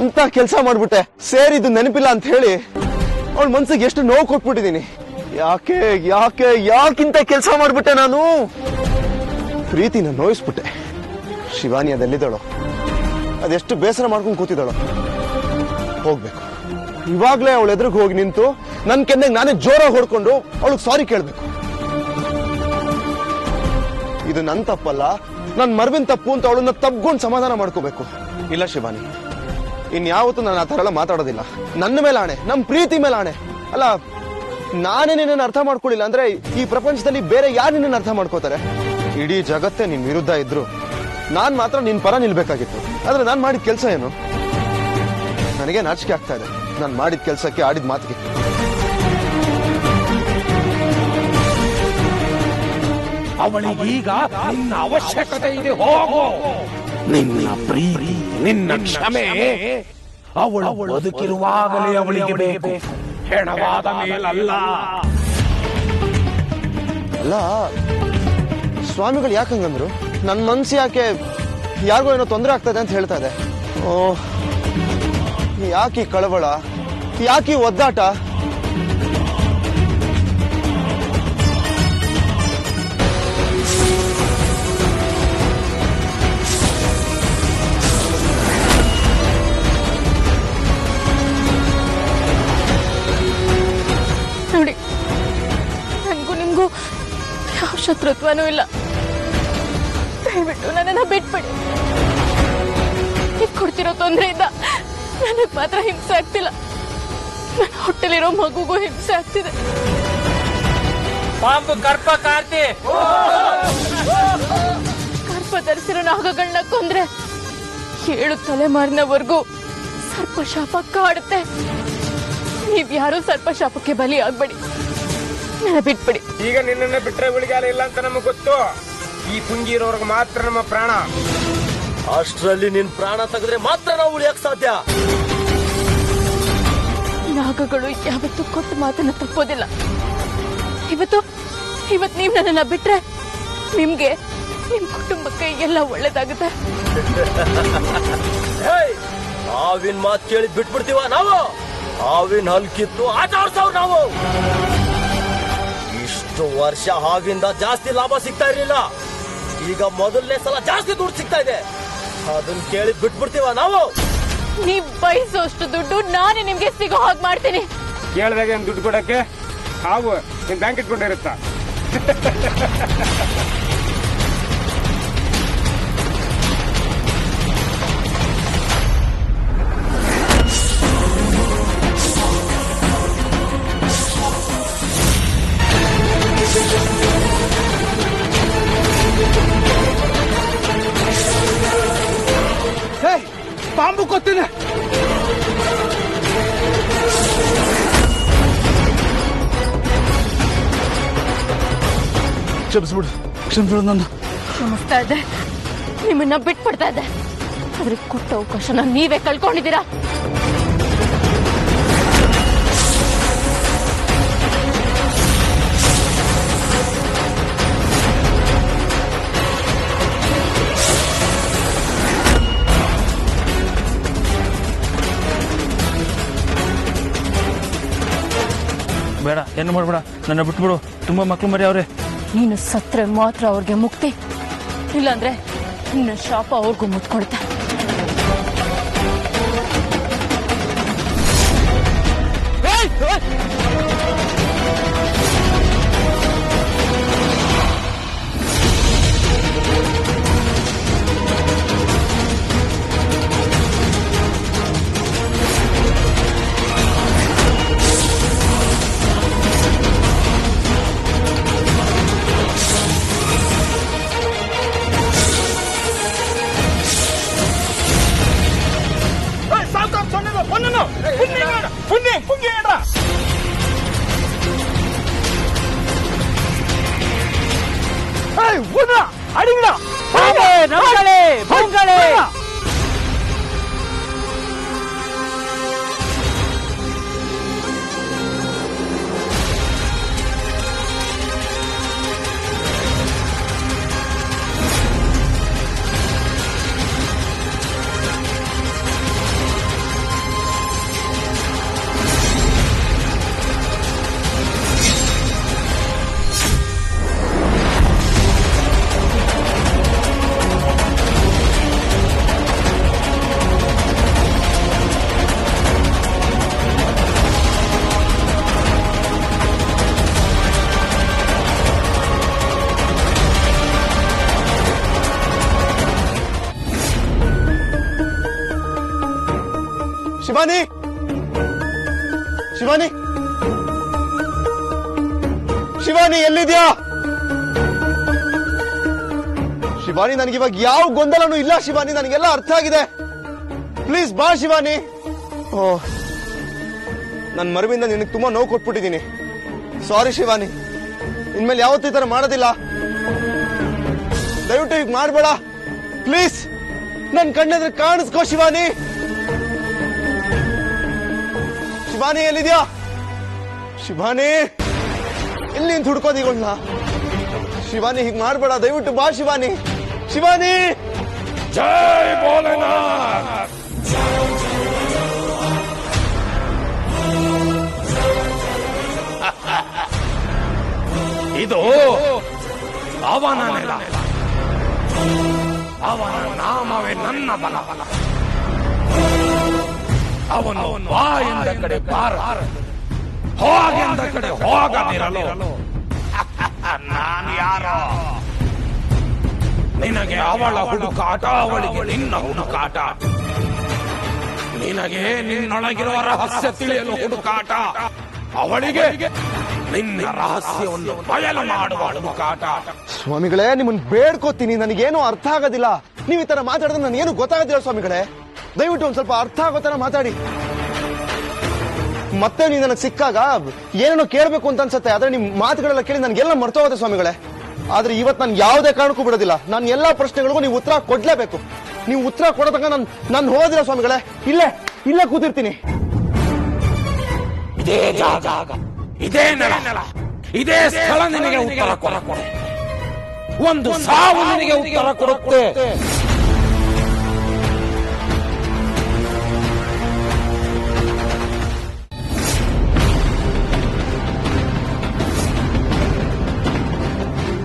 ಎಂತ ಕೆಲಸ ಮಾಡ್ಬಿಟ್ಟೆ. ಸೇರಿದ್ದು ನೆನಪಿಲ್ಲ ಅಂತ ಹೇಳಿ ಅವಳ ಮನ್ಸಿಗೆ ಎಷ್ಟು ನೋವು ಕೊಟ್ಬಿಟ್ಟಿದೀನಿ. ಯಾಕೆ ಯಾಕೆ ಯಾಕಿಂತ ಕೆಲಸ ಮಾಡ್ಬಿಟ್ಟೆ ನಾನು. ಪ್ರೀತಿನ ನೋಯಿಸ್ಬಿಟ್ಟೆ. ಶಿವಾನಿ ಅದೆಲ್ಲಿದ್ದಾಳೋ, ಅದೆಷ್ಟು ಬೇಸರ ಮಾಡ್ಕೊಂಡು ಕೂತಿದ್ದಾಳೋ. ಹೋಗ್ಬೇಕು, ಇವಾಗ್ಲೇ ಅವಳ ಎದುರಿಗೆ ಹೋಗಿ ನಿಂತು ನನ್ ಕೆನ್ನೆಗೆ ನಾನೇ ಜೋರಾಗಿ ಹೊಡ್ಕೊಂಡು ಅವಳಿಗೆ ಸಾರಿ ಕೇಳ್ಬೇಕು. ಇದು ನನ್ ತಪ್ಪಲ್ಲ, ನನ್ ಮರ್ವಿನ ತಪ್ಪು ಅಂತ ಅವಳನ್ನ ತಬ್ಕೊಂಡು ಸಮಾಧಾನ ಮಾಡ್ಕೋಬೇಕು. ಇಲ್ಲ ಶಿವಾನಿ, ಇನ್ಯಾವತ್ತೂ ನಾನು ಆ ತರ ಎಲ್ಲ ಮಾತಾಡೋದಿಲ್ಲ. ನನ್ನ ಮೇಲೆ ಆಣೆ, ನಮ್ ಪ್ರೀತಿ ಮೇಲೆ ಆಣೆ. ಅಲ್ಲ, ನಾನೇ ನಿನ್ನ ಅರ್ಥ ಮಾಡ್ಕೊಳ್ಳಿಲ್ಲ ಅಂದ್ರೆ ಈ ಪ್ರಪಂಚದಲ್ಲಿ ಬೇರೆ ಯಾರು ನಿನ್ನ ಅರ್ಥ ಮಾಡ್ಕೋತಾರೆ? ಇಡೀ ಜಗತ್ತೇ ನಿನ್ ವಿರುದ್ಧ ಇದ್ರು ನಾನ್ ಮಾತ್ರ ನಿನ್ ಪರ ನಿಲ್ಬೇಕಾಗಿತ್ತು. ಆದ್ರೆ ನಾನ್ ಮಾಡಿದ ಕೆಲಸ ಏನು? ನನಗೆ ನಾಚಿಕೆ ಆಗ್ತಾ ಇದೆ ನಾನ್ ಮಾಡಿದ ಕೆಲಸಕ್ಕೆ, ಆಡಿದ ಮಾತಿಗೆ. ಅವಳಿಗೀಗ ನಿನ್ನ ಅವಶ್ಯಕತೆ ಇದೆ. ಹೋಗು. ನಿನ್ನ ಪ್ರೀತಿ, ನಿನ್ನ ಕ್ಷಮೆ ಅವಳು ಬದುಕಿರುವಾಗಲೇ ಅವಳಿಗೆ ಬೇಕು, ಹೆಣವಾದ ಮೇಲಲ್ಲ. ಅಲ್ಲ, ಸ್ವಾಮಿಗಳು ಯಾಕಂಗಂದ್ರು? ನನ್ ಮನ್ಸು ಯಾಕೆ ಯಾರಿಗೋ ಏನೋ ತೊಂದರೆ ಆಗ್ತದೆ ಅಂತ ಹೇಳ್ತಾ ಇದೆ. ಓಹ್, ಯಾಕೆ ಕಳವಳ, ಯಾಕೆ ಒದ್ದಾಟ? ನೋಡಿ, ನನ್ಗೂ ನಿಮ್ಗೂ ಯಾವ ಶತ್ರುತ್ವನೂ ಇಲ್ಲ. ದಯವಿಟ್ಟು ನನ್ನನ್ನ ಬಿಟ್ಬಿಡಿ. ನೀವು ಕೊಡ್ತಿರೋ ತೊಂದರೆಯಿಂದ ನನಗ್ ಮಾತ್ರ ಹಿಂಸೆ ಆಗ್ತಿಲ್ಲ, ನನ್ನ ಹೊಟ್ಟೆಲಿರೋ ಮಗುಗೂ ಹಿಂಸೆ ಆಗ್ತಿದೆ. ಪಾಂಬು ಕರ್ಪ ಕಾರ್ತಿ ಕರ್ಪ ಧರಿಸಿರೋ ನಾಗಗಳನ್ನ ಕೊಂದ್ರೆ 7 ತಲೆಮಾರಿನವರೆಗೂ ಸರ್ಪಶಾಪ ಕಾಡುತ್ತೆ. ನೀವ್ಯಾರೂ ಸರ್ಪಶಾಪಕ್ಕೆ ಬಲಿ ಆಗ್ಬೇಡಿ, ನನ್ನ ಬಿಟ್ಬಿಡಿ. ಈಗ ನಿನ್ನನ್ನ ಬಿಟ್ರೆ ಉಳಿಗಾಲ ಇಲ್ಲ ಅಂತ ನಮಗ್ ಗೊತ್ತು. ಈ ಪುಂಗಿರೋರ್ಗೆ ಮಾತ್ರ ನಮ್ಮ ಪ್ರಾಣ. ಅಷ್ಟರಲ್ಲಿ ನಿನ್ ಪ್ರಾಣ ತೆಗೆದ್ರೆ ಮಾತ್ರ ನಾವು ಉಳಿಯಕ್ ಸಾಧ್ಯ. ನಾಗಗಳು ಯಾವತ್ತೂ ಕೊಟ್ಟ ಮಾತನ್ನ ತಪ್ಪೋದಿಲ್ಲ. ಇವತ್ತು ನೀವ್ ನನ್ನನ್ನ ಬಿಟ್ರೆ ನಿಮ್ಗೆ, ನಿಮ್ ಕುಟುಂಬಕ್ಕೆ ಎಲ್ಲ ಒಳ್ಳೇದಾಗುತ್ತೆ. ಹಾವಿನ ಮಾತು ಕೇಳಿ ಬಿಟ್ಬಿಡ್ತೀವ ನಾವು? ಹಾವಿನ ಹಲ್ಕಿತ್ತು ಆಟ ಆಡ್ಸವ್ ನಾವು. ಇಷ್ಟು ವರ್ಷ ಹಾವಿಂದ ಜಾಸ್ತಿ ಲಾಭ ಸಿಗ್ತಾ ಇರ್ಲಿಲ್ಲ, ಈಗ ಮೊದಲನೇ ಸಲ ಜಾಸ್ತಿ ದುಡ್ಡು ಸಿಗ್ತಾ ಇದೆ. ಅದನ್ನ ಕೇಳಿ ಬಿಟ್ಬಿಡ್ತೀವ ನಾವು? ನೀವ್ ಬಯಸೋಷ್ಟು ದುಡ್ಡು ನಾನೇ ನಿಮ್ಗೆ ಸಿಗೋ ಹಾಗೆ ಮಾಡ್ತೀನಿ. ಕೇಳಿದಾಗ ಏನ್ ದುಡ್ಡು ಕೊಡಕ್ಕೆ ಹಾವು ನಿನ್ ಬ್ಯಾಂಕ್ ಇಟ್ಕೊಂಡಿರುತ್ತ. ಪಾಂಬು ಕೊತ್ತಿನ ಕ್ಷಮಿಸ್ಬಿಡು, ಕ್ಷಮಿಸ್ಬಿಡು. ನನ್ನ ಕ್ಷಮಿಸ್ತಾ ಇದ್ದೆ, ನಿಮ್ಮನ್ನ ಬಿಟ್ಬಿಡ್ತಾ ಇದ್ದೆ. ಆದ್ರೆ ಕೊಟ್ಟ ಅವಕಾಶನ ನೀವೇ ಕಳ್ಕೊಂಡಿದ್ದೀರಾ. ಬೇಡ, ಏನು ಮಾಡ್ಬೇಡ, ನನ್ನ ಬಿಟ್ಬಿಡು. ತುಂಬಾ ಮಕ್ಳು ಮರಿ ಅವ್ರೆ. ನೀನು ಸತ್ರೆ ಮಾತ್ರ ಅವ್ರಿಗೆ ಮುಕ್ತಿ, ಇಲ್ಲಾಂದ್ರೆ ನಿನ್ನ ಶಾಪ ಅವ್ರಿಗೂ ಮುತ್ಕೊಳ್ತಾ. ಶಿವಾನಿ ಶಿವಾನಿ ಶಿವಾನಿ ಎಲ್ಲಿದ್ಯಾ? ಶಿವಾನಿ, ನನಗಿವಾಗ ಯಾವ ಗೊಂದಲನೂ ಇಲ್ಲ ಶಿವಾನಿ, ನನಗೆಲ್ಲ ಅರ್ಥ ಆಗಿದೆ. ಪ್ಲೀಸ್ ಬಾ ಶಿವಾನಿ. ಓ, ನನ್ನ ಮರವಿಂದ ನಿನಗೆ ತುಂಬಾ ನೋವು ಕೊಟ್ಬಿಟ್ಟಿದ್ದೀನಿ. ಸಾರಿ ಶಿವಾನಿ, ಇನ್ಮೇಲೆ ಯಾವತ್ತೂ ಈ ತರ ಮಾಡೋದಿಲ್ಲ. ದಯವಿಟ್ಟು ಈಗ ಮಾಡಬೇಡ ಪ್ಲೀಸ್. ನನ್ ಕಣ್ಣೆದ್ರೆ ಕಾಣಿಸ್ಕೋ ಶಿವಾನಿ. ಶಿವಾನಿ ಎಲ್ಲಿದ್ಯಾ? ಶಿವಾನಿ, ಎಲ್ಲಿ ನಿಂತು ಹುಡ್ಕೋದಿಗೋಳ್ನ? ಶಿವಾನಿ, ಹೀಗೆ ಮಾಡಬೇಡ, ದಯವಿಟ್ಟು ಬಾ ಶಿವಾನಿ. ಶಿವಾನಿ, ಜೈ ಭೋಲೆನಾಥ್. ಇದು ಅವನ ನೆಲ, ಅವನ ನಾಮವೇ ನನ್ನ ಬಲ. ಅವನು ಬಾಯಿಂದ ಕಡೆ ಬಾರ, ಹೋಗೆಂದ ಕಡೆ ಹೋಗದಿರಲು ನಾನು ಯಾರೋ? ನಿನಗೆ ಅವಳ ಹುಡುಕಾಟ, ಅವಳಿಗೆ ನಿನ್ನ ಹುಡುಕಾಟ. ನಿನಗೆ ನಿನ್ನೊಳಗಿರುವ ರಹಸ್ಯ ತಿಳಿಯಲು ಹುಡುಕಾಟ, ಅವಳಿಗೆ ನಿನ್ನ ರಹಸ್ಯವನ್ನು ಬಯಲು ಮಾಡುವ ಹುಡುಕಾಟ. ಸ್ವಾಮಿಗಳೇ, ನಿಮ್ಮನ್ನ ಬೇಡ್ಕೋತೀನಿ, ನನಗೇನು ಅರ್ಥ ಆಗೋದಿಲ್ಲ. ನೀವು ಈ ತರ ಮಾತಾಡಿದ್ರೆ ನನಗೇನು ಗೊತ್ತಾಗೋದಿಲ್ಲ ಸ್ವಾಮಿಗಳೇ. ದಯವಿಟ್ಟು ಒಂದ್ ಸ್ವಲ್ಪ ಅರ್ಥ ಆಗೋ ತರ ಮಾತಾಡಿ. ಮತ್ತೆ ನೀವು ನನಗೆ ಸಿಕ್ಕಾಗ ಏನೇನೋ ಕೇಳಬೇಕು ಅಂತ ಅನ್ಸುತ್ತೆ, ಆದ್ರೆ ನಿಮ್ ಮಾತುಗಳೆಲ್ಲ ಕೇಳಿ ನನಗೆಲ್ಲ ಮರ್ತೋಗುತ್ತೆ ಸ್ವಾಮಿಗಳೇ. ಆದ್ರೆ ಇವತ್ತು ನಾನು ಯಾವುದೇ ಕಾರಣಕ್ಕೂ ಬಿಡೋದಿಲ್ಲ. ನಾನು ಎಲ್ಲಾ ಪ್ರಶ್ನೆಗಳಿಗೂ ನೀವು ಉತ್ತರ ಕೊಡ್ಲೇಬೇಕು. ನೀವು ಉತ್ತರ ಕೊಡೋದಾಗ ನಾನು ಹೋಗೋದಿಲ್ಲ ಸ್ವಾಮಿಗಳೇ. ಇಲ್ಲೇ ಕೂತಿರ್ತೀನಿ. ಇದೇ ಜಾಗ, ಇದೇ ನೆಲ, ಇದೇ ಸ್ಥಳ ನಿನಗೆ ಉತ್ತರ ಕೊಡುತ್ತೆ. ಒಂದು ಸಾವು ನಿನಗೆ ಉತ್ತರ ಕೊಡುತ್ತೆ.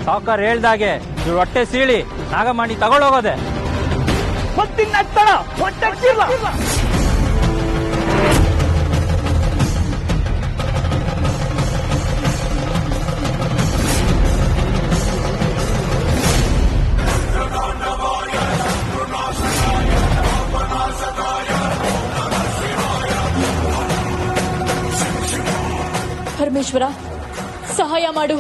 ಸಾವುಕಾರ ಹೇಳ್ದಾಗೆ ಇವ್ರ ಹೊಟ್ಟೆ ಸೀಳಿ ನಾಗಮಣಿ ತಗೊಳ್ಳೋಗೋದೆ. ಪರಮೇಶ್ವರ, ಸಹಾಯ ಮಾಡು.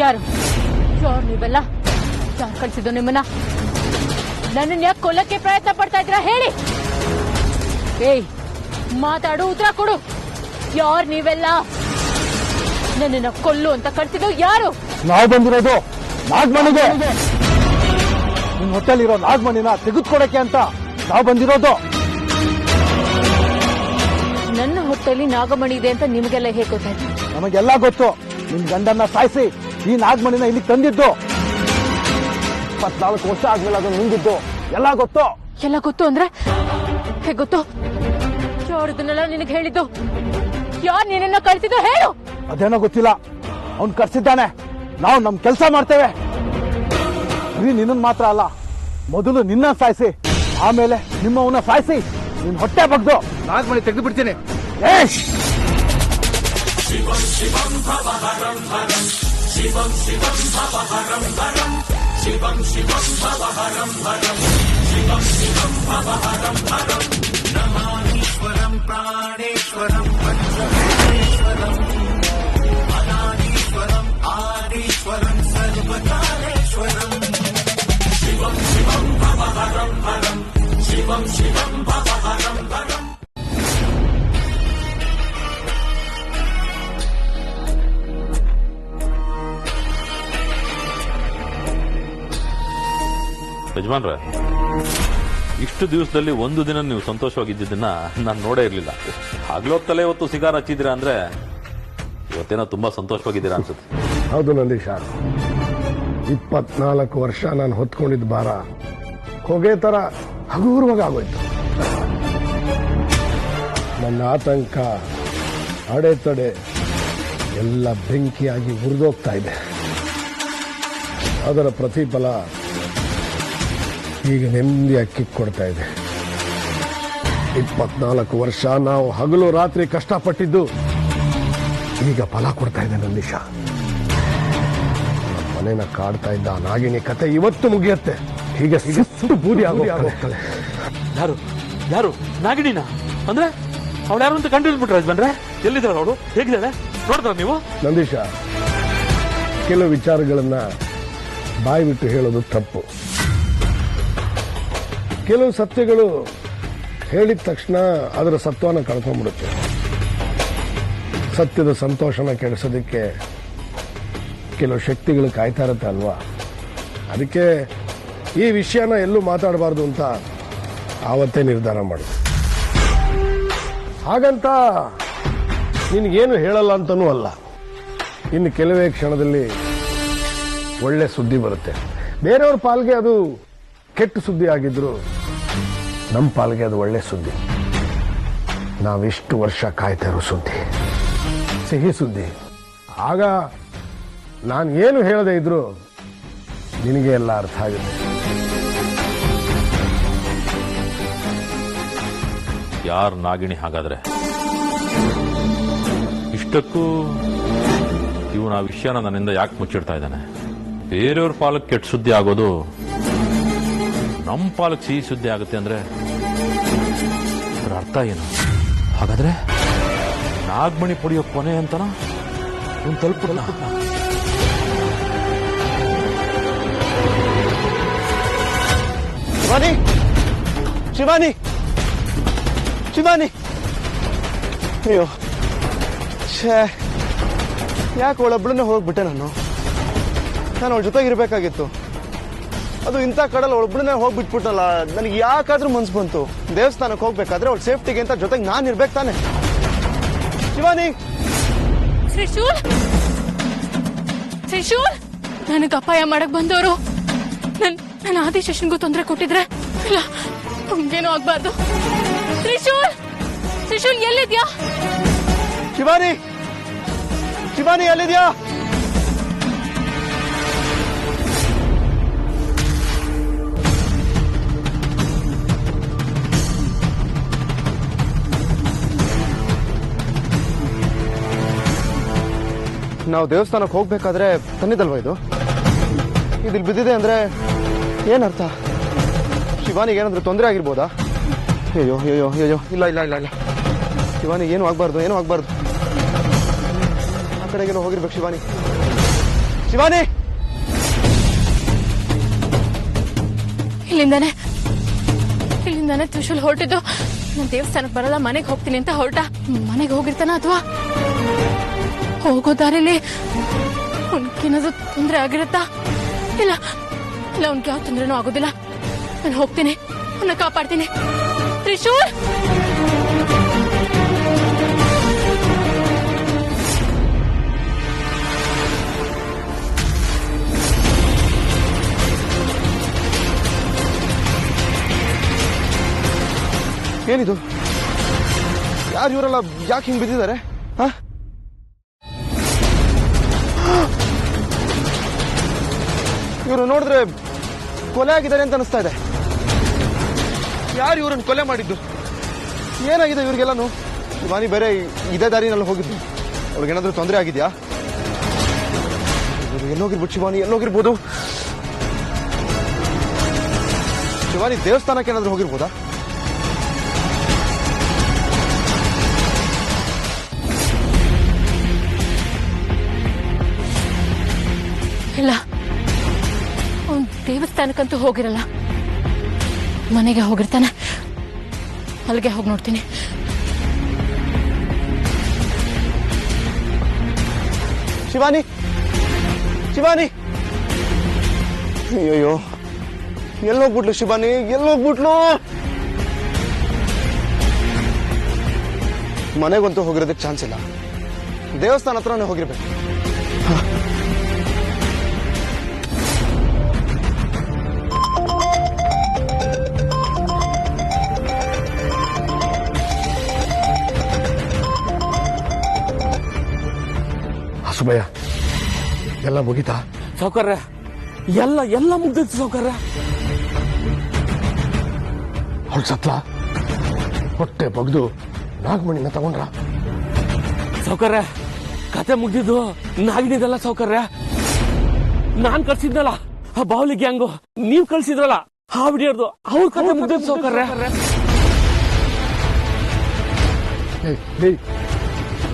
ಯಾರು ನೀವೆಲ್ಲ? ಯಾರು ಕಳಿಸಿದ್ದು ನಿಮ್ಮನ್ನ? ನನ್ನನ್ನು ಯಾಕೆ ಕೊಲ್ಲಕ್ಕೆ ಪ್ರಯತ್ನ ಪಡ್ತಾ ಇದ್ದೀರಾ ಹೇಳಿ? ಏಯ್, ಮಾತಾಡು, ಉತ್ತರ ಕೊಡು. ಯಾರು ನೀವೆಲ್ಲ? ನನ್ನನ್ನ ಕೊಲ್ಲು ಅಂತ ಕಳಿಸಿದ್ದು ಯಾರು? ನಾವು ಬಂದಿರೋದು ನಾಗಮಣಿಗೆ. ನಿಮ್ ಹೊಟ್ಟೆಲಿರೋ ನಾಗಮಣಿನ ತೆಗೆದುಕೊಡಕ್ಕೆ ಅಂತ ನಾವು ಬಂದಿರೋದು. ನನ್ನ ಹೊಟ್ಟೆಲಿ ನಾಗಮಣಿ ಇದೆ ಅಂತ ನಿಮಗೆಲ್ಲ ಹೇಗೆ ಗೊತ್ತಾಯ್ತು? ನಮಗೆಲ್ಲ ಗೊತ್ತು. ನಿಮ್ ಗಂಡನ್ನ ಸಾಯಿಸಿ ಈ ನಾಗಮಣಿನ ಇಲ್ಲಿ ತಂದಿದ್ದು. 24 ವರ್ಷ ಆದ್ಮೇಲೆ ಅದನ್ನ ನಿಂದಿದ್ದು ಎಲ್ಲ ಗೊತ್ತು. ಎಲ್ಲ ಗೊತ್ತು ಅಂದ್ರೆ ಹೇಗೆ ಗೊತ್ತು? ಯಾರದನ್ನೆಲ್ಲ ನಿನಗೆ ಹೇಳಿದ್ದು? ಯಾರು ನಿನ್ನ ಕಳ್ಸಿದ್ದು ಹೇಳು? ಅದೇನೋ ಗೊತ್ತಿಲ್ಲ, ಅವ್ನ್ ಕರ್ಸಿದ್ದಾನೆ. ನಾವು ನಮ್ ಕೆಲಸ ಮಾಡ್ತೇವೆ. ನಿನ್ನನ್ ಮಾತ್ರ ಅಲ್ಲ, ಮೊದಲು ನಿನ್ನ ಸಾಯಿಸಿ, ಆಮೇಲೆ ನಿಮ್ಮವನ್ನ ಸಾಯಿಸಿ ನಿನ್ ಹೊಟ್ಟೆ ಬಗ್ದು ನಾಗಮಣಿ ತೆಗೆದು ಬಿಡ್ತೀನಿ. ಯಜಮಾನ್ರೆ, ಇಷ್ಟು ದಿವಸದಲ್ಲಿ ಒಂದು ದಿನ ನೀವು ಸಂತೋಷವಾಗಿದ್ದನ್ನ ನಾನು ನೋಡೇ ಇರಲಿಲ್ಲ. ಹಗ್ಲೊತ್ತಲೇ ಇವತ್ತು ಸಿಗಾರ್ ಹಚ್ಚಿದ್ದೀರಾ ಅಂದ್ರೆ ಇವತ್ತೇನೋ ತುಂಬಾ ಸಂತೋಷವಾಗಿದ್ದೀರಾ ಅನ್ಸುತ್ತೆ. ಹೌದು ನಂದೀಶ, 24 ವರ್ಷ ನಾನು ಹೊತ್ಕೊಂಡಿದ್ದ ಭಾರ ಹೊಗೆ ತರ ಹಗುರವಾಗಿ ಆಗೋಯ್ತು. ನನ್ನ ಆತಂಕ, ಅಡೆತಡೆ ಎಲ್ಲ ಬೆಂಕಿಯಾಗಿ ಉರಿದೋಗ್ತಾ ಇದೆ. ಅದರ ಪ್ರತಿಫಲ ಈಗ ನೆಮ್ಮದಿಯಾಗಿ ಕಿಕ್ ಕೊಡ್ತಾ ಇದೆ. 24 ವರ್ಷ ನಾವು ಹಗಲು ರಾತ್ರಿ ಕಷ್ಟಪಟ್ಟಿದ್ದು ಈಗ ಫಲ ಕೊಡ್ತಾ ಇದೆ ನಂದೀಶ. ಮನೇನ ಕಾಡ್ತಾ ಇದ್ದ ನಾಗಿನಿ ಕತೆ ಇವತ್ತು ಮುಗಿಯುತ್ತೆ. ಹೀಗೆ ಸುಟ್ಟು ಬೂದಿ ಆಗೋಗ್ತಾಳೆ. ಯಾರು ನಾಗಿಣಿನ ಅಂದ್ರೆ ಅವಳು ಯಾರು ಅಂತ ಕಂಡುಹಿಡ್ಬಿಟ್ರೆ ಯಜಮಾನ್ರೆ? ಎಲ್ಲಿದ್ದಾಳೆ ಅವಳು? ಹೇಗಿದ್ದಾಳೆ ನೋಡ್ತಾರ ನೀವು? ನಂದೀಶ, ಕೆಲವು ವಿಚಾರಗಳನ್ನ ಬಾಯಿ ಬಿಟ್ಟು ಹೇಳೋದು ತಪ್ಪು. ಕೆಲವು ಸತ್ಯಗಳು ಹೇಳಿದ ತಕ್ಷಣ ಅದರ ಸತ್ವನ ಕಳ್ಕೊಂಡ್ಬಿಡುತ್ತೆ. ಸತ್ಯದ ಸಂತೋಷನ ಕೆಡಿಸೋದಕ್ಕೆ ಕೆಲವು ಶಕ್ತಿಗಳು ಕಾಯ್ತಾ ಇರುತ್ತೆ ಅಲ್ವಾ? ಅದಕ್ಕೆ ಈ ವಿಷಯನ ಎಲ್ಲೂ ಮಾತಾಡಬಾರ್ದು ಅಂತ ಆವತ್ತೇ ನಿರ್ಧಾರ ಮಾಡು. ಹಾಗಂತ ನಿನಗೇನು ಹೇಳಲ್ಲ ಅಂತನೂ ಅಲ್ಲ. ಇನ್ನು ಕೆಲವೇ ಕ್ಷಣದಲ್ಲಿ ಒಳ್ಳೆ ಸುದ್ದಿ ಬರುತ್ತೆ. ಬೇರೆಯವ್ರ ಪಾಲ್ಗೆ ಅದು ಕೆಟ್ಟ ಸುದ್ದಿ ಆಗಿದ್ರು ನಮ್ಮ ಪಾಲ್ಗೆ ಅದು ಒಳ್ಳೆ ಸುದ್ದಿ. ನಾವಿಷ್ಟು ವರ್ಷ ಕಾಯ್ತಾ ಇರೋ ಸುದ್ದಿ, ಸಿಹಿ ಸುದ್ದಿ. ಆಗ ನಾನು ಏನು ಹೇಳದೇ ಇದ್ರು ನಿನಗೆ ಎಲ್ಲ ಅರ್ಥ ಆಗುತ್ತೆ. ಯಾರು ನಾಗಿಣಿ? ಹಾಗಾದ್ರೆ ಇಷ್ಟಕ್ಕೂ ಇವನು ಆ ವಿಷಯನ ನನ್ನಿಂದ ಯಾಕೆ ಮುಚ್ಚಿಡ್ತಾ ಇದ್ದಾನೆ? ಬೇರೆಯವ್ರ ಪಾಲಕ್ಕೆ ಕೆಟ್ಟ ಸುದ್ದಿ ಆಗೋದು ನಮ್ಮ ಪಾಲಕ್ಕೆ ಸಿಹಿ ಸುದ್ದಿ ಆಗುತ್ತೆ ಅಂದ್ರೆ ಅದರ ಅರ್ಥ ಏನು? ಹಾಗಾದ್ರೆ ನಾಗಮಣಿ ಪಡೆಯೋ ಕೊನೆ ಅಂತನ ಒಂದು ತಲುಪಿಲ್ಲ. ಶಿವಾನಿ, ಶಿವಾನಿ, ಶಿವಾನಿ! ಅಯ್ಯೋ, ಯಾಕೆ ಅವಳೊಬ್ಬಳನ್ನೇ ಹೋಗ್ಬಿಟ್ಟೆ? ನಾನು ಅವಳ ಜೊತೆಗಿರ್ಬೇಕಾಗಿತ್ತು. ಅದು ಇಂಥ ಕಡಲ್ ಒಬ್ಬಳನ್ನೇ ಹೋಗ್ಬಿಟ್ಬಿಟ್ಟಲ್ಲ. ನನಗೆ ಯಾಕಾದ್ರೂ ಮನ್ಸು ಬಂತು, ದೇವಸ್ಥಾನಕ್ಕೆ ಹೋಗ್ಬೇಕಾದ್ರೆ ಅವಳ ಸೇಫ್ಟಿಗೆ ಅಂತ ಜೊತೆಗೆ ನಾನು ಇರ್ಬೇಕು ತಾನೆ. ಶಿವಾನಿ! ತ್ರಿಶೂಲ್, ತ್ರಿಶೂಲ್, ನನಗೆ ಅಪಾಯ ಮಾಡಕ್ ಬಂದವರು ನನ್ನ ಆದಿಶೇಷನ್ಗೂ ತೊಂದರೆ ಕೊಟ್ಟಿದ್ರೆ ಇಲ್ಲ, ನಮ್ಗೇನು ಆಗ್ಬಾರ್ದು. ತ್ರಿಶೂಲ್, ತ್ರಿಶೂಲ್ ಎಲ್ಲಿದ್ಯಾ? ಶಿವಾನಿ, ಶಿವಾನಿ ಎಲ್ಲಿದ್ಯಾ? ನಾವು ದೇವಸ್ಥಾನಕ್ಕೆ ಹೋಗ್ಬೇಕಾದ್ರೆ ತಂದಿದ್ದಲ್ವಾ ಇದು? ಇಲ್ಲಿ ಬಿದ್ದಿದೆ ಅಂದ್ರೆ ಏನರ್ಥ? ಶಿವಾನಿಗೆ ಏನಾದ್ರೂ ತೊಂದರೆ ಆಗಿರ್ಬೋದಾ? ಅಯ್ಯೋ ಅಯ್ಯೋ ಅಯ್ಯೋ, ಇಲ್ಲ ಇಲ್ಲ ಇಲ್ಲ ಇಲ್ಲ, ಶಿವಾನಿಗೆ ಏನು ಆಗ್ಬಾರ್ದು, ಏನೂ ಆಗ್ಬಾರ್ದು. ಆ ಕಡೆಗೇನೋ ಹೋಗಿರ್ಬೇಕು ಶಿವಾನಿ. ಶಿವಾನಿ! ಇಲ್ಲಿಂದಾನೆ ತ್ರಿಶೂಲ್ ಹೊರಟಿದ್ದು. ನಾನು ದೇವಸ್ಥಾನಕ್ಕೆ ಬರಲ್ಲ, ಮನೆಗೆ ಹೋಗ್ತೀನಿ ಅಂತ ಹೊರಟ. ಮನೆಗೆ ಹೋಗಿರ್ತಾನ ಅಥವಾ ಹೋಗೋ ದಾರಿಲಿ ಅವ್ನಿಗೇನಾದ್ರೂ ತೊಂದರೆ ಆಗಿರುತ್ತಾ? ಇಲ್ಲ ಇಲ್ಲ, ಅವ್ನಿಗೆ ಯಾವ ತೊಂದರೆನೂ ಆಗೋದಿಲ್ಲ. ನಾನು ಹೋಗ್ತೀನಿ, ಅವನ್ನ ಕಾಪಾಡ್ತೀನಿ. ತ್ರಿಶೂಲ್! ಏನಿದು? ಯಾರು ಇವರೆಲ್ಲ? ಯಾಕೆ ಹಿಂಗ್ ಬಿದ್ದಿದ್ದಾರೆ? ಇವರು ನೋಡಿದ್ರೆ ಕೊಲೆ ಆಗಿದ್ದಾರೆ ಅಂತ ಅನಿಸ್ತಾ ಇದೆ. ಯಾರು ಇವ್ರನ್ನ ಕೊಲೆ ಮಾಡಿದ್ದು? ಏನಾಗಿದೆ ಇವ್ರಿಗೆಲ್ಲಾನು? ಶಿವಾನಿ ಬೇರೆ ಇದೇ ದಾರಿನಲ್ಲಿ ಹೋಗಿದ್ದು. ಅವ್ರಿಗೇನಾದ್ರೂ ತೊಂದರೆ ಆಗಿದ್ಯಾ? ಎಲ್ಲೋಗಿರ್ಬೋದು ಶಿವಾನಿ, ಎಲ್ಲೋಗಿರ್ಬೋದು? ಶಿವಾನಿ ದೇವಸ್ಥಾನಕ್ಕೆ ಏನಾದ್ರೂ ಹೋಗಿರ್ಬೋದಾ? ಇಲ್ಲ, ಅವನ್ ದೇವಸ್ಥಾನಕ್ಕಂತೂ ಹೋಗಿರಲ್ಲ, ಮನೆಗೆ ಹೋಗಿರ್ತಾನೆ. ಅಲ್ಲಿಗೆ ಹೋಗಿ ನೋಡ್ತೀನಿ. ಶಿವಾನಿ, ಶಿವಾನಿ, ಅಯ್ಯೋ ಎಲ್ಲೋಗ್ಬಿಟ್ಲು ಶಿವಾನಿ, ಎಲ್ಲೋಗ್ಬಿಟ್ಲು? ಮನೆಗಂತೂ ಹೋಗಿರೋದಕ್ಕೆ ಚಾನ್ಸ್ ಇಲ್ಲ, ದೇವಸ್ಥಾನ ಹತ್ರನೇ ಹೋಗಿರ್ಬೇಕು. ಸುಬ್ಬಯ್ಯ, ಎಲ್ಲ ಮುಗಿತಾ? ಸೌಕರ್ಯ ಎಲ್ಲ ಮುಗ್ದೈತಿ ಸೌಕರ್ಯ. ಅವ್ಳು ಸತ್ಲ? ಹೊಟ್ಟೆ ಬಗ್ದು ನಾಗಮಣಿನ ತಗೊಂಡ್ರ? ಸೌಕರ್ಯ, ಕತೆ ಮುಗ್ದಿದ್ದು ನಾಗಿನಿದಲ್ಲ ಸೌಕರ್ಯ. ನಾನ್ ಕಳ್ಸಿದ್ನಲ್ಲ ಆ ಬಾವಲಿ ಗ್ಯಾಂಗು, ನೀವ್ ಕಳ್ಸಿದ್ರಲ್ಲ ಆ ವಿಡಿಯೋದು, ಅವ್ರ ಕತೆ ಮುಗ್ದಿದ್ದು ಸೌಕರ್ಯ.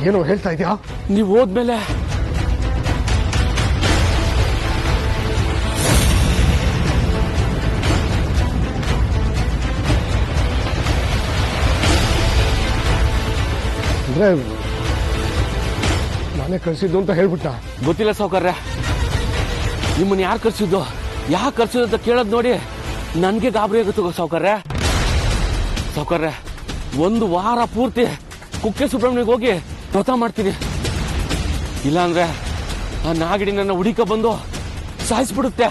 ಏನೋ ಹೇಳ್ತಾ ಇದ್ಯಾ? ನೀವ್ ಹೋದ್ಮೇಲೆ ಅಂದ್ರೆ ನಾನೇ ಕಳ್ಸಿದ್ದು ಅಂತ ಹೇಳ್ಬಿಟ್ಟ? ಗೊತ್ತಿಲ್ಲ ಸೌಕರ್ಯ, ನಿಮ್ಮನ್ನ ಯಾರು ಕರ್ಸಿದ್ದು, ಯಾಕೆ ಕರ್ಸಿದ್ದು ಅಂತ ಕೇಳೋದ್ ನೋಡಿ ನನ್ಗೆ ಗಾಬರಿ ಆಗುತ್ತೆ ಸೌಕರ್ಯ. ಸೌಕರ್ಯ, 1 ವಾರ ಪೂರ್ತಿ ಕುಕ್ಕೆ ಸುಬ್ರಹ್ಮಣ್ಯಗೆ ಹೋಗಿ ವ್ರತ ಮಾಡ್ತೀನಿ. ಇಲ್ಲಾಂದ್ರೆ ಆ ನಾಗಿಡಿ ನನ್ನ ಹುಡುಕ ಬಂದು ಸಾಯಿಸ್ಬಿಡುತ್ತೆ.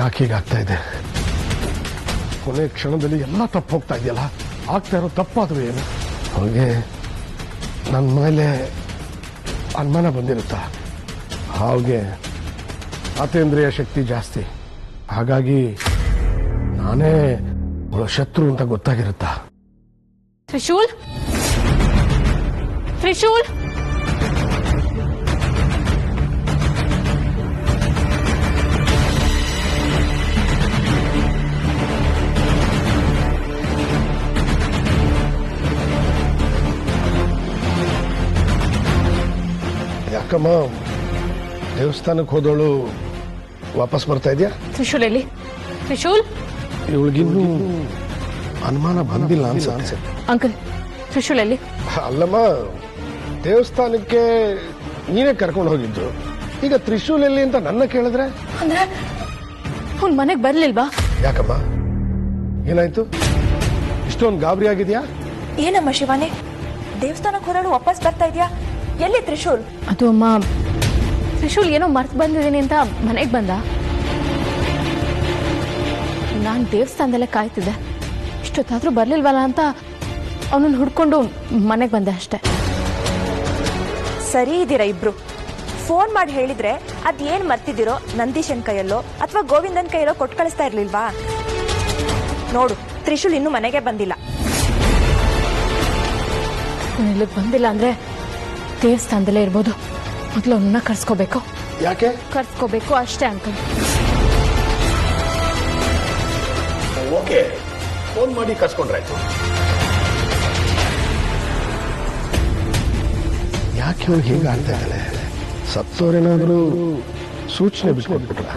ಯಾಕೆ ಹೀಗಾಗ್ತಾ ಇದೆ? ಕೊನೆ ಕ್ಷಣದಲ್ಲಿ ಎಲ್ಲ ತಪ್ಪು ಹೋಗ್ತಾ ಇದೆಯಲ್ಲ. ಆಗ್ತಾ ಇರೋ ತಪ್ಪಾದ್ರೂ ಏನು? ಅವನಿಗೆ ನನ್ನ ಮೇಲೆ ಅನುಮಾನ ಬಂದಿರುತ್ತಾ? ಹಾಗೆ ಅತೇಂದ್ರಿಯ ಶಕ್ತಿ ಜಾಸ್ತಿ, ಹಾಗಾಗಿ ನಾನೇ ಶತ್ರು ಅಂತ ಗೊತ್ತಾಗಿರುತ್ತಾ? ತ್ರಿಶೂಲ್, ತ್ರಿಶೂಲ್, ಯಾಕಮ್ಮ ದೇವಸ್ಥಾನಕ್ಕೆ ಹೋದವಳು ವಾಪಸ್ ಬರ್ತಾ ಇದೆಯಾ? ತ್ರಿಶೂಲ್ ಎಲ್ಲಿ? ತ್ರಿಶೂಲ್, ಇವಳಿಗಿನ್ನೂ ಅನುಮಾನ ಬಂದಿಲ್ಲ ಅನ್ಸುತ್ತೆ. ಅಂಕಲ್, ತ್ರಿಶೂಲ್ ಎಲ್ಲಿ? ಅಲ್ಲಮ್ಮ, ದೇವಸ್ಥಾನಕ್ಕೆ ನೀನೇ ಕರ್ಕೊಂಡು ಹೋಗಿದ್ದು, ಈಗ ತ್ರಿಶೂಲ್ ಎಲ್ಲಿ ಅಂತ ನನ್ನ ಕೇಳಿದ್ರೆ? ಅಂದ್ರೆ ಅವ್ನ್ ಮನೆಗ್ ಬರ್ಲಿಲ್ವಾ? ಯಾಕಮ್ಮ, ಏನಾಯ್ತು? ಇಷ್ಟೊಂದು ಗಾಬರಿ ಆಗಿದ್ಯಾ? ಏನಮ್ಮ ಶಿವಾನಿ, ದೇವಸ್ಥಾನಕ್ಕೆ ಹೋದಳು ವಾಪಸ್ ಬರ್ತಾ ಇದೆಯಾ? ಎಲ್ಲಿ ತ್ರಿಶೂಲ್? ಅದು ಅಮ್ಮ, ತ್ರಿಶೂಲ್ ಏನೋ ಮರ್ತು ಬಂದಿದ್ದೀನಿ ಅಂತ ಮನೆಗೆ ಬಂದ. ನಾನು ದೇವಸ್ಥಾನದಲ್ಲೇ ಕಾಯ್ತಿದ್ದೆ, ಇಷ್ಟೊತ್ತಾದ್ರೂ ಬರ್ಲಿಲ್ವಲ್ಲ ಅಂತ ಅವನನ್ನು ಹುಡ್ಕೊಂಡು ಮನೆಗೆ ಬಂದೆ ಅಷ್ಟೇ. ಸರಿ ಇದ್ದೀರಾ ಇಬ್ರು. ಫೋನ್ ಮಾಡಿ ಹೇಳಿದ್ರೆ ಅದೇನ್ ಮರ್ತಿದ್ದೀರೋ ನಂದೀಶನ್ ಕೈಯಲ್ಲೋ ಅಥವಾ ಗೋವಿಂದನ್ ಕೈಯಲ್ಲೋ ಕೊಟ್ಟು ಕಳಿಸ್ತಾ ಇರ್ಲಿಲ್ವಾ? ನೋಡು, ತ್ರಿಶೂಲ್ ಇನ್ನೂ ಮನೆಗೆ ಬಂದಿಲ್ಲ. ಇಲ್ಲಿಗೆ ಬಂದಿಲ್ಲ ಅಂದ್ರೆ ದೇವಸ್ಥಾನದಲ್ಲೇ ಇರ್ಬೋದು. ಮೊದಲು ಅವನನ್ನ ಕರ್ಸ್ಕೋಬೇಕು. ಯಾಕೆ ಕರ್ಸ್ಕೋಬೇಕು ಅಷ್ಟೇ ಅಂಕಲ್. ಓಕೆ, ಫೋನ್ ಮಾಡಿ ಕರ್ಸ್ಕೊಂಡ್ರಾಯ್ತು. ಯಾಕೆ ಅವ್ರು ಹೇಗೆ ಆಗ್ತಾ ಇದ್ದಾಳೆ? ಸತ್ತೋರೇನಾದ್ರೂ ಸೂಚನೆ ಬಿಟ್ಕೊಟ್ಬಿಟ್ರ?